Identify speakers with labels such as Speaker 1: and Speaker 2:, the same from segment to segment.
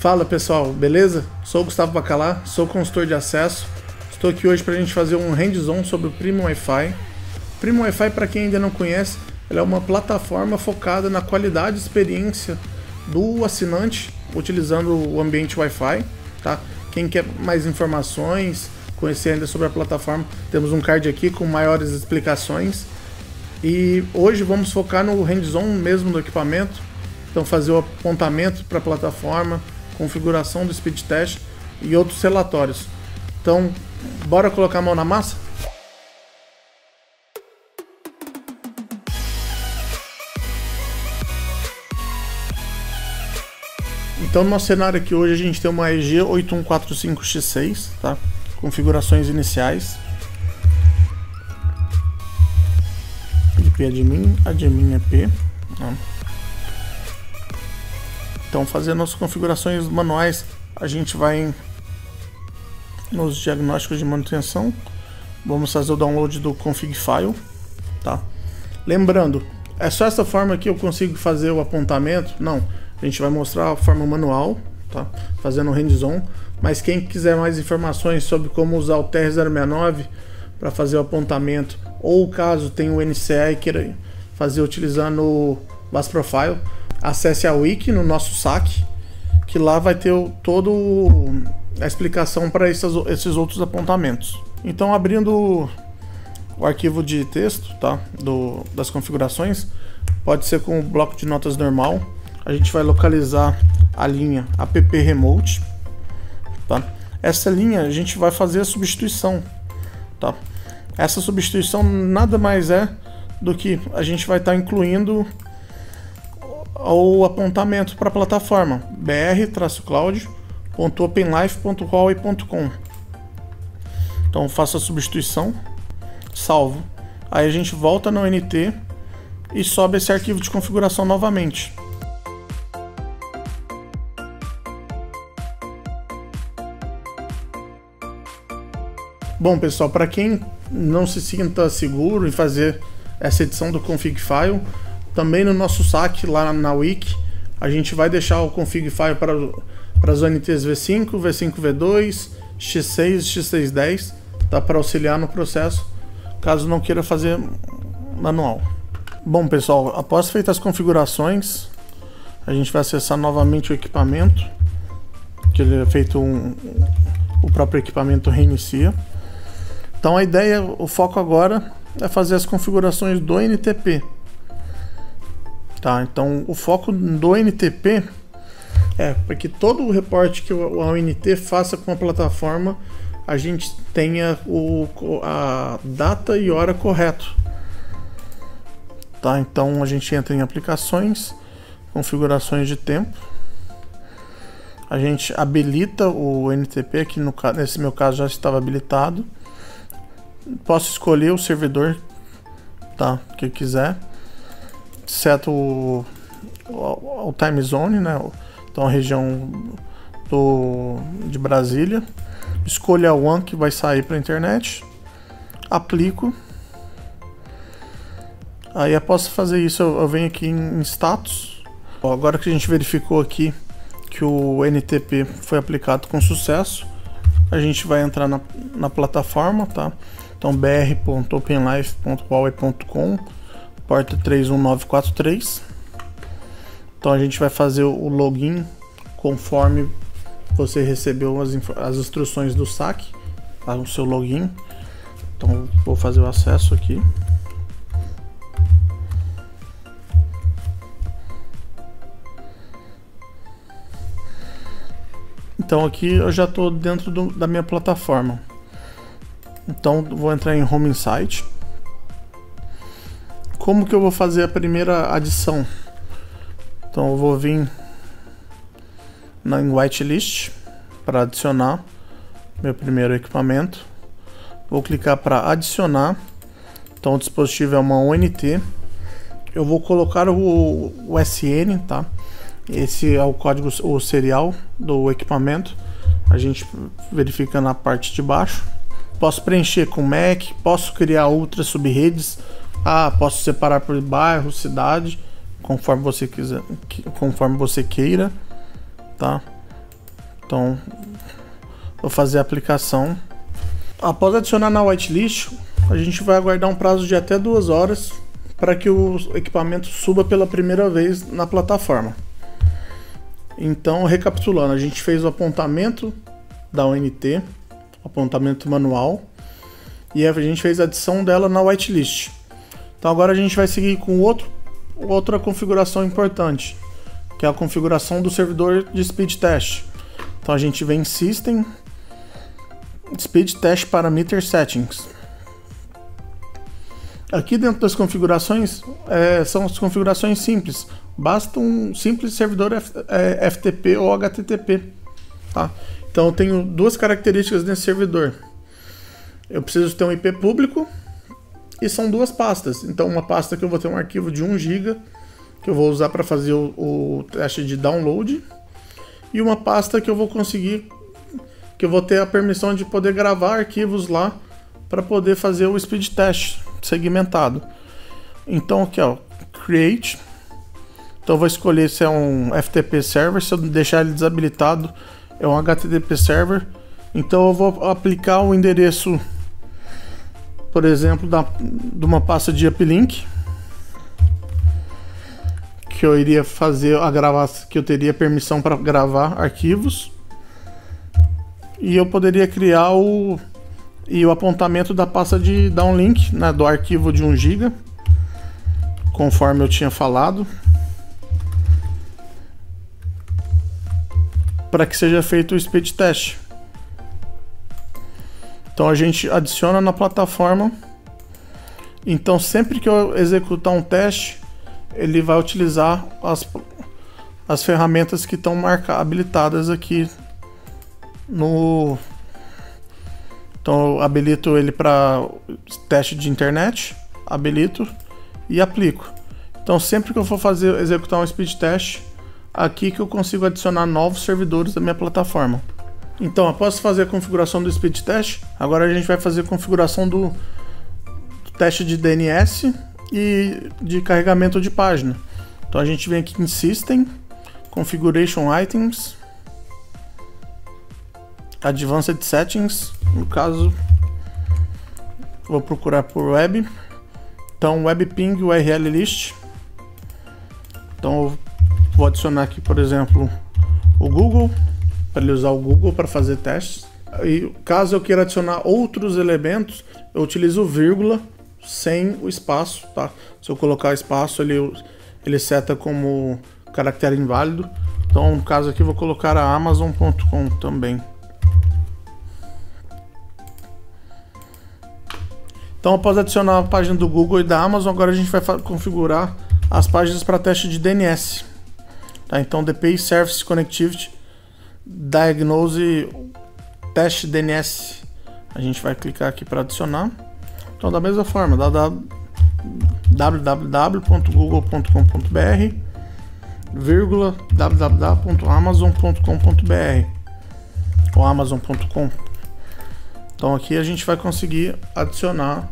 Speaker 1: Fala pessoal, beleza? Sou o Gustavo Bacalá, sou consultor de acesso. Estou aqui hoje para a gente fazer um hands-on sobre o Premium Wi-Fi. Premium Wi-Fi, para quem ainda não conhece, ela é uma plataforma focada na qualidade e experiência do assinante utilizando o ambiente Wi-Fi, tá? Quem quer mais informações, conhecer ainda sobre a plataforma, temos um card aqui com maiores explicações. E hoje vamos focar no hands-on mesmo do equipamento, então fazer o apontamento para a plataforma, configuração do speed test e outros relatórios. Então, bora colocar a mão na massa? Então, no nosso cenário aqui hoje a gente tem uma EG 8145X6, tá? Configurações iniciais. IP admin EP. Tá? Então, fazendo as configurações manuais, a gente vai nos diagnósticos de manutenção. Vamos fazer o download do config file, tá? Lembrando, é só essa forma que eu consigo fazer o apontamento? Não, a gente vai mostrar a forma manual, tá? Fazendo o hands-on. Mas quem quiser mais informações sobre como usar o TR-069 para fazer o apontamento, ou caso tenha o NCE e queira fazer utilizando o VAS Profile, acesse a wiki no nosso saque, que lá vai ter toda a explicação para esses outros apontamentos. Então, abrindo o arquivo de texto, tá, das configurações, pode ser com o bloco de notas normal. A gente vai localizar a linha app remote, tá? Essa linha a gente vai fazer a substituição, tá? Essa substituição nada mais é do que a gente vai estar incluindo o apontamento para a plataforma br-cloud.openlife.huawei.com. Então faço a substituição, salvo. Aí a gente volta no NT e sobe esse arquivo de configuração novamente. Bom pessoal, para quem não se sinta seguro em fazer essa edição do config file, também no nosso saque lá na wiki, a gente vai deixar o config file para as ONTs V5, V5 V2, X6 e X610, tá, para auxiliar no processo, caso não queira fazer manual. Bom pessoal, após feitas as configurações, a gente vai acessar novamente o equipamento, que ele é feito o próprio equipamento reinicia. Então a ideia, o foco agora é fazer as configurações do NTP. Tá, então o foco do NTP é para que todo o reporte que o ONT faça com a plataforma, a gente tenha a data e hora correto. Tá, então a gente entra em aplicações, configurações de tempo. A gente habilita o NTP, que nesse meu caso já estava habilitado. Posso escolher o servidor, tá, que eu quiser. Seto o time zone, né? Então a região de Brasília. Escolho a WAN que vai sair para a internet. Aplico. Aí após fazer isso eu venho aqui em status. Agora que a gente verificou aqui que o NTP foi aplicado com sucesso, a gente vai entrar na plataforma, tá? Então br.openlife.huawei.com, porta 31943. Então a gente vai fazer o login conforme você recebeu as instruções do saque, tá? O seu login. Então vou fazer o acesso aqui. Então aqui eu já estou dentro da minha plataforma. Então vou entrar em Home Insight. Como que eu vou fazer a primeira adição? Então eu vou vir em Whitelist para adicionar meu primeiro equipamento. Vou clicar para adicionar. Então o dispositivo é uma ONT. Eu vou colocar o SN, tá? Esse é o código, o serial do equipamento. A gente verifica na parte de baixo. Posso preencher com MAC, posso criar outras subredes. Posso separar por bairro, cidade, conforme você quiser, conforme você queira, tá? Então, vou fazer a aplicação. Após adicionar na whitelist, a gente vai aguardar um prazo de até 2 horas para que o equipamento suba pela primeira vez na plataforma. Então, recapitulando, a gente fez o apontamento da ONT, apontamento manual, e a gente fez a adição dela na whitelist. Então agora a gente vai seguir com outra configuração importante, que é a configuração do servidor de speed test. Então a gente vem em System, Speed Test Parameter Settings. Aqui dentro das configurações, são as configurações simples. Basta um simples servidor FTP ou HTTP. Tá? Então eu tenho 2 características nesse servidor. Eu preciso ter um IP público e são 2 pastas. Então uma pasta que eu vou ter um arquivo de 1 GB, que eu vou usar para fazer o teste de download, e uma pasta que eu vou conseguir, que eu vou ter a permissão de poder gravar arquivos lá para poder fazer o speed test segmentado. Então aqui, ó, create. Então eu vou escolher se é um FTP server. Se eu deixar ele desabilitado, é um HTTP server. Então eu vou aplicar o endereço, por exemplo, de uma pasta de uplink, que eu iria fazer a gravação, que eu teria permissão para gravar arquivos, e eu poderia criar o apontamento da pasta de downlink, né, do arquivo de 1 GB, conforme eu tinha falado, para que seja feito o speed test. Então a gente adiciona na plataforma. Então sempre que eu executar um teste, ele vai utilizar as ferramentas que estão habilitadas aqui no... Então eu habilito ele para teste de internet, habilito e aplico. Então sempre que eu for executar um speed test, aqui que eu consigo adicionar novos servidores da minha plataforma. Então, após fazer a configuração do speed test, agora a gente vai fazer a configuração do teste de DNS e de carregamento de página. Então a gente vem aqui em System, Configuration Items, Advanced Settings. No caso, vou procurar por Web. Então, Web Ping URL List. Então eu vou adicionar aqui, por exemplo, o Google, para ele usar o Google para fazer testes. E caso eu queira adicionar outros elementos, eu utilizo vírgula sem o espaço, tá? Se eu colocar espaço, ele seta como caractere inválido. Então, no caso aqui, eu vou colocar a Amazon.com também. Então, após adicionar a página do Google e da Amazon, agora a gente vai configurar as páginas para teste de DNS. Tá? Então, DPI Service Connectivity Diagnose Teste DNS. A gente vai clicar aqui para adicionar. Então, da mesma forma, www.google.com.br www.amazon.com.br ou amazon.com. Então aqui a gente vai conseguir adicionar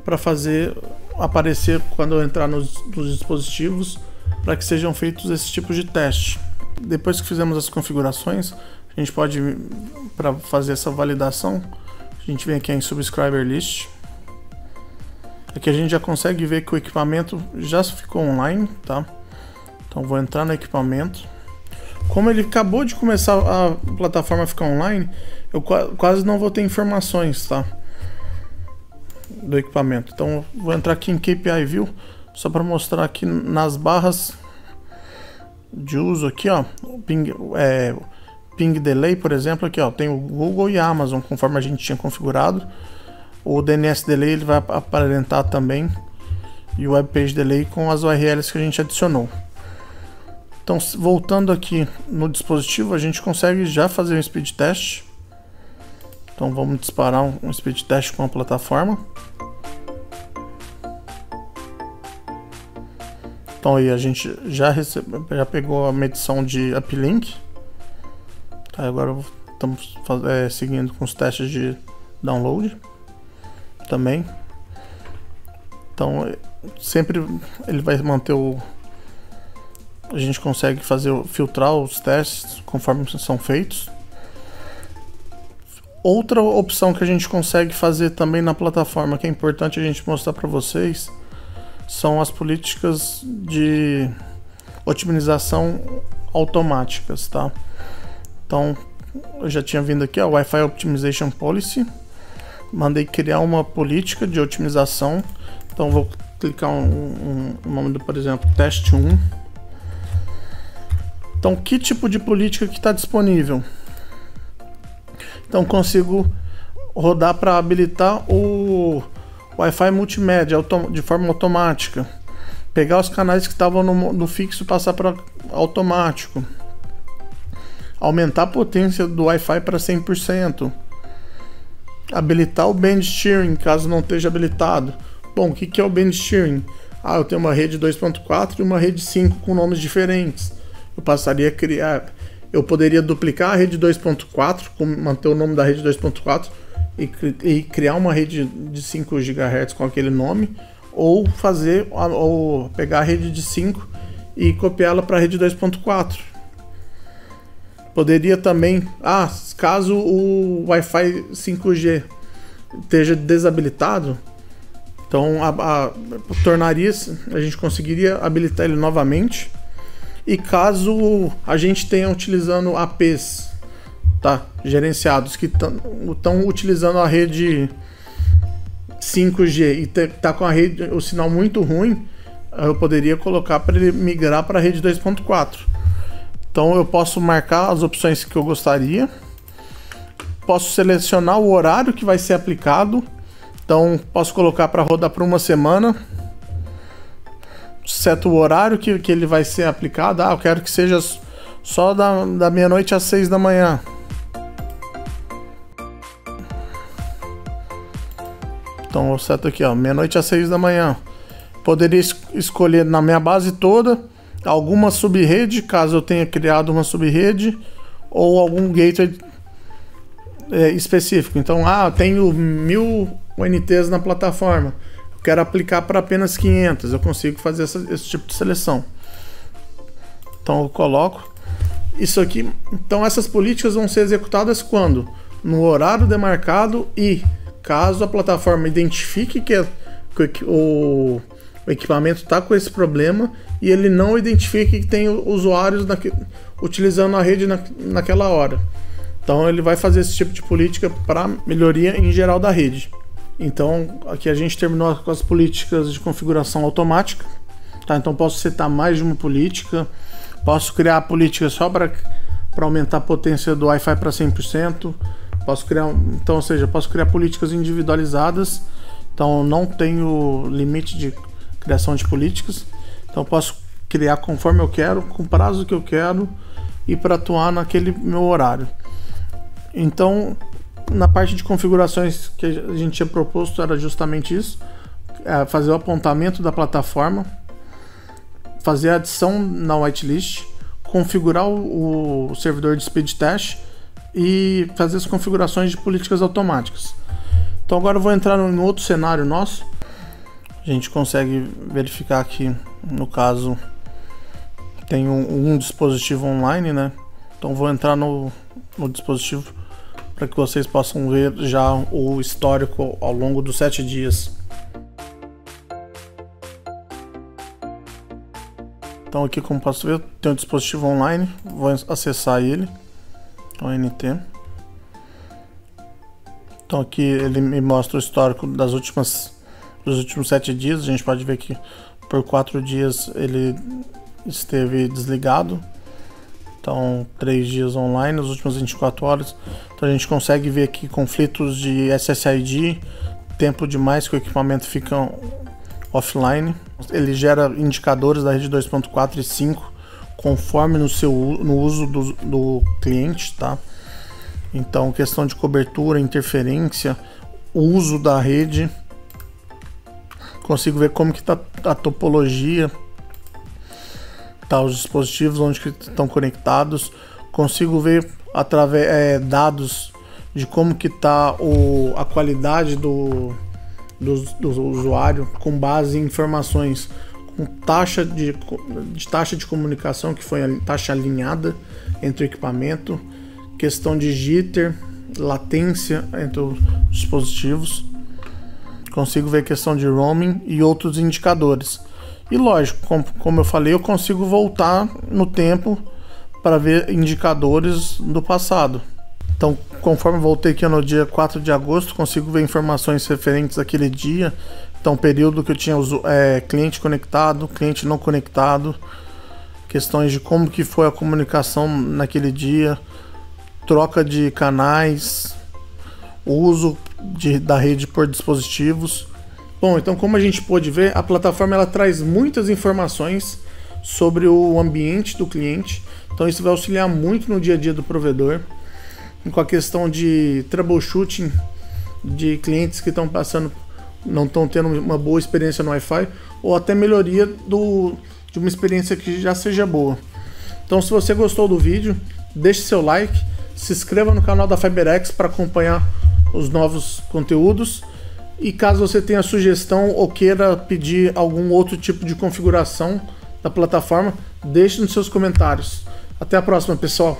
Speaker 1: para fazer aparecer quando eu entrar nos dispositivos, para que sejam feitos esses tipos de teste. Depois que fizemos as configurações, a gente pode, para fazer essa validação, a gente vem aqui em Subscriber List. Aqui a gente já consegue ver que o equipamento já ficou online, tá? Então vou entrar no equipamento. Como ele acabou de começar a plataforma a ficar online, eu quase não vou ter informações, tá? Do equipamento. Então vou entrar aqui em KPI View, só para mostrar aqui nas barras de uso aqui, ó, Ping Delay, por exemplo, aqui, ó, tem o Google e a Amazon, conforme a gente tinha configurado. O DNS Delay ele vai aparentar também, e o Web Page Delay com as URLs que a gente adicionou. Então, voltando aqui no dispositivo, a gente consegue já fazer um speed test. Então vamos disparar um speed test com a plataforma. Então aí a gente já pegou a medição de uplink. Tá, agora estamos seguindo com os testes de download também. Então sempre ele vai manter a gente consegue filtrar os testes conforme são feitos. Outra opção que a gente consegue fazer também na plataforma, que é importante a gente mostrar para vocês, são as políticas de otimização automáticas, tá? Então, eu já tinha vindo aqui, ó, Wi-Fi Optimization Policy. Mandei criar uma política de otimização. Então, vou clicar o nome do, por exemplo, teste 1. Então, que tipo de política que está disponível? Então, consigo rodar para habilitar o Wi-Fi multimédia de forma automática. Pegar os canais que estavam no fixo e passar para automático. Aumentar a potência do Wi-Fi para 100%. Habilitar o Band Steering, caso não esteja habilitado. Bom, o que é o Band Steering? Eu tenho uma rede 2.4 e uma rede 5 com nomes diferentes. Eu passaria a criar... Eu poderia duplicar a rede 2.4, manter o nome da rede 2.4 e criar uma rede de 5 GHz com aquele nome, ou pegar a rede de 5 e copiá-la para a rede 2.4. Poderia também, caso o Wi-Fi 5G esteja desabilitado, então a gente conseguiria habilitar ele novamente. E caso a gente tenha utilizando APs, tá, gerenciados que estão utilizando a rede 5G e tá com o sinal muito ruim, eu poderia colocar para ele migrar para a rede 2.4. Então eu posso marcar as opções que eu gostaria, posso selecionar o horário que vai ser aplicado, então posso colocar para rodar por uma semana. Seto o horário que ele vai ser aplicado. Eu quero que seja só da meia-noite às 6 da manhã. Então eu seto aqui, meia-noite às 6 da manhã. Poderia escolher na minha base toda alguma subrede, caso eu tenha criado uma subrede, ou algum gateway específico. Então, eu tenho 1000 ONTs na plataforma. Quero aplicar para apenas 500, eu consigo fazer esse tipo de seleção. Então eu coloco isso aqui. Então essas políticas vão ser executadas quando? No horário demarcado e caso a plataforma identifique que o equipamento está com esse problema e ele não identifique que tem usuários utilizando a rede naquela hora. Então ele vai fazer esse tipo de política para melhoria em geral da rede. Então, aqui a gente terminou com as políticas de configuração automática. Tá? Então, posso setar mais de uma política. Posso criar políticas só para aumentar a potência do Wi-Fi para 100%. Posso criar políticas individualizadas. Então, não tenho limite de criação de políticas. Então, posso criar conforme eu quero, com o prazo que eu quero e para atuar naquele meu horário. Então, na parte de configurações que a gente tinha proposto era justamente isso, fazer o apontamento da plataforma, fazer a adição na whitelist, configurar o servidor de speed test e fazer as configurações de políticas automáticas. Então agora eu vou entrar em outro cenário nosso. A gente consegue verificar aqui, no caso, tem um dispositivo online, né? Então vou entrar no dispositivo para que vocês possam ver já o histórico ao longo dos 7 dias. Então aqui, como posso ver, tem um dispositivo online, vou acessar ele, ONT. Então aqui ele me mostra o histórico dos últimos 7 dias, a gente pode ver que por 4 dias ele esteve desligado. Então, 3 dias online, nas últimas 24 horas. Então a gente consegue ver aqui conflitos de SSID, tempo demais que o equipamento fica offline. Ele gera indicadores da rede 2.4 e 5 conforme no uso do cliente, tá? Então, questão de cobertura, interferência, o uso da rede. Consigo ver como que tá a topologia. Tá, os dispositivos onde que estão conectados, consigo ver através dados de como que tá a qualidade do usuário com base em informações com taxa de comunicação que foi a taxa alinhada entre o equipamento, questão de jitter, latência entre os dispositivos. Consigo ver a questão de roaming e outros indicadores. E lógico, como eu falei, eu consigo voltar no tempo para ver indicadores do passado. Então, conforme eu voltei aqui no dia 4 de agosto, consigo ver informações referentes àquele dia. Então, período que eu tinha cliente conectado, cliente não conectado, questões de como que foi a comunicação naquele dia, troca de canais, uso da rede por dispositivos. Bom, então como a gente pôde ver, a plataforma ela traz muitas informações sobre o ambiente do cliente. Então isso vai auxiliar muito no dia a dia do provedor, com a questão de troubleshooting de clientes que estão passando, não estão tendo uma boa experiência no Wi-Fi, ou até melhoria de uma experiência que já seja boa. Então se você gostou do vídeo, deixe seu like, se inscreva no canal da FiberX para acompanhar os novos conteúdos, e caso você tenha sugestão ou queira pedir algum outro tipo de configuração da plataforma, deixe nos seus comentários. Até a próxima, pessoal!